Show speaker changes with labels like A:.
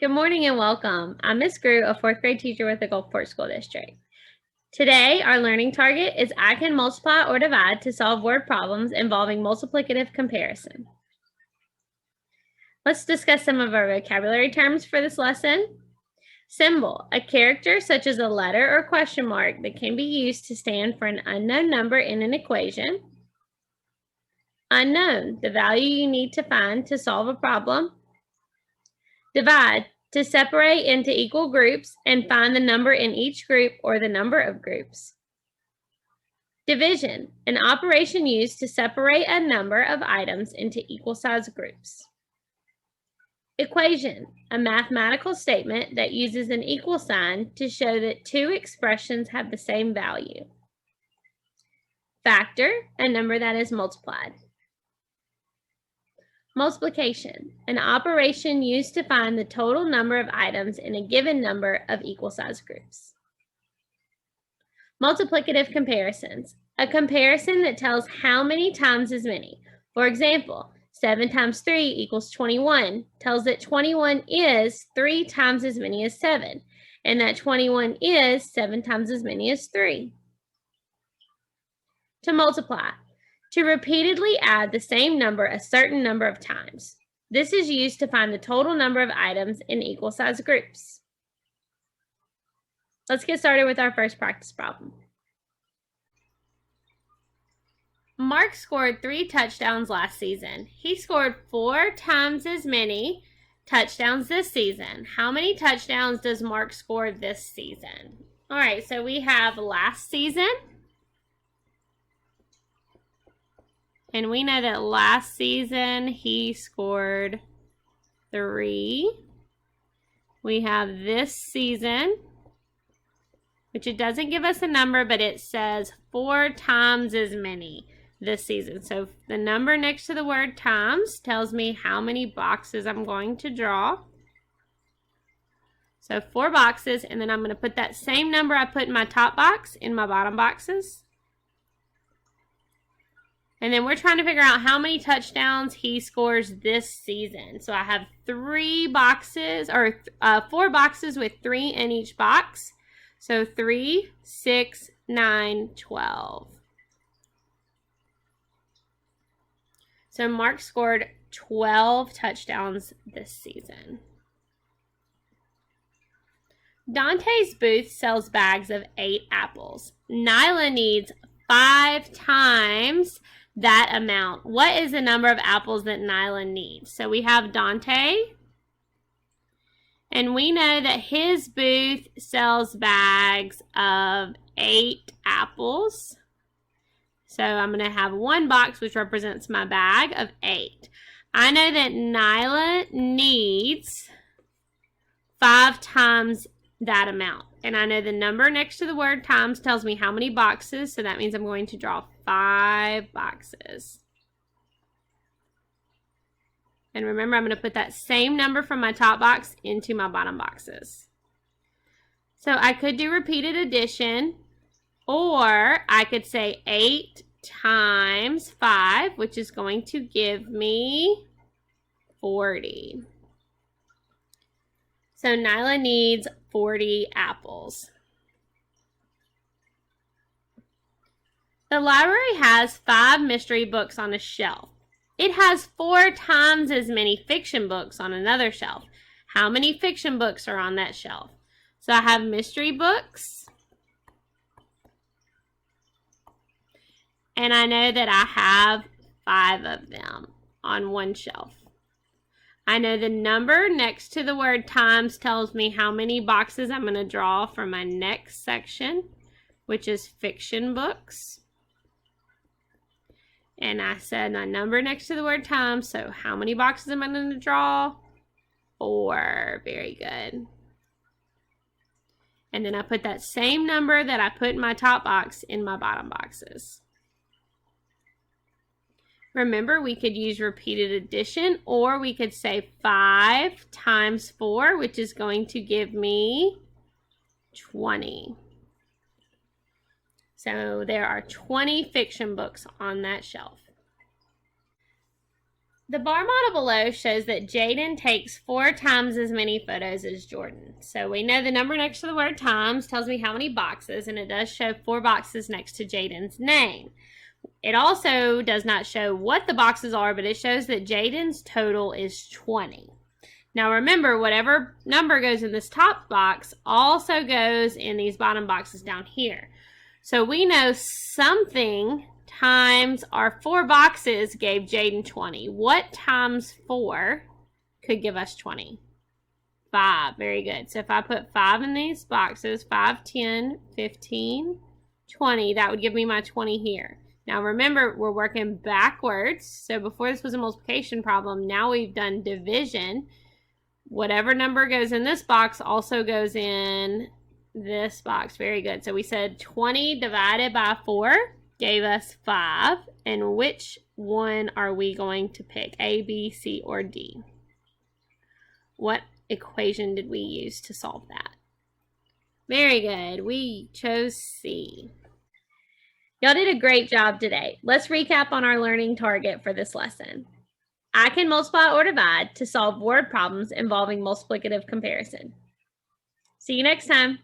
A: Good morning and welcome. I'm Miss Grew, a fourth grade teacher with the Gulfport School District. Today, our learning target is I can multiply or divide to solve word problems involving multiplicative comparison. Let's discuss some of our vocabulary terms for this lesson. Symbol, a character such as a letter or question mark that can be used to stand for an unknown number in an equation. Unknown, the value you need to find to solve a problem. Divide, to separate into equal groups and find the number in each group or the number of groups. Division, an operation used to separate a number of items into equal size groups. Equation, a mathematical statement that uses an equal sign to show that two expressions have the same value. Factor, a number that is multiplied. Multiplication, an operation used to find the total number of items in a given number of equal size groups. Multiplicative comparisons, a comparison that tells how many times as many. For example, 7 times 3 equals 21 tells that 21 is 3 times as many as 7, and that 21 is 7 times as many as 3. To multiply, to repeatedly add the same number a certain number of times. This is used to find the total number of items in equal size groups. Let's get started with our first practice problem. Mark scored 3 touchdowns last season. He scored 4 times as many touchdowns this season. How many touchdowns does Mark score this season? All right, so we have last season. And we know that last season he scored 3. We have this season, which it doesn't give us a number, but it says 4 times as many this season. So the number next to the word times tells me how many boxes I'm going to draw. So 4 boxes, and then I'm going to put that same number I put in my top box in my bottom boxes. And then we're trying to figure out how many touchdowns he scores this season. So I have 3 boxes, or 4 boxes with 3 in each box. So 3, 6, 9, 12. So Mark scored 12 touchdowns this season. Dante's booth sells bags of 8 apples. Nyla needs 5 times that amount. What is the number of apples that Nyla needs? So we have Dante, and we know that his booth sells bags of 8 apples. So I'm going to have 1 box, which represents my bag of 8. I know that Nyla needs 5 times that amount. And I know the number next to the word times tells me how many boxes, so that means I'm going to draw 5 boxes. And remember, I'm going to put that same number from my top box into my bottom boxes. So I could do repeated addition, or I could say 8 times 5, which is going to give me 40. So Nyla needs 40 apples. The library has 5 mystery books on a shelf. It has 4 times as many fiction books on another shelf. How many fiction books are on that shelf? So I have mystery books. And I know that I have 5 of them on one shelf. I know the number next to the word times tells me how many boxes I'm going to draw for my next section, which is fiction books. And I said my number next to the word times, so how many boxes am I going to draw? 4. Very good. And then I put that same number that I put in my top box in my bottom boxes. Remember, we could use repeated addition, or we could say 5 times 4, which is going to give me 20. So there are 20 fiction books on that shelf. The bar model below shows that Jaden takes 4 times as many photos as Jordan. So we know the number next to the word times tells me how many boxes, and it does show 4 boxes next to Jaden's name. It also does not show what the boxes are, but it shows that Jaden's total is 20. Now remember, whatever number goes in this top box also goes in these bottom boxes down here. So we know something times our 4 boxes gave Jaden 20. What times 4 could give us 20? 5. Very good. So if I put 5 in these boxes, 5, 10, 15, 20, that would give me my 20 here. Now remember, we're working backwards. So before this was a multiplication problem, now we've done division. Whatever number goes in this box also goes in this box. Very good. So we said 20 divided by 4 gave us 5. And which one are we going to pick? A, B, C, or D? What equation did we use to solve that? Very good. We chose C. Y'all did a great job today. Let's recap on our learning target for this lesson. I can multiply or divide to solve word problems involving multiplicative comparison. See you next time.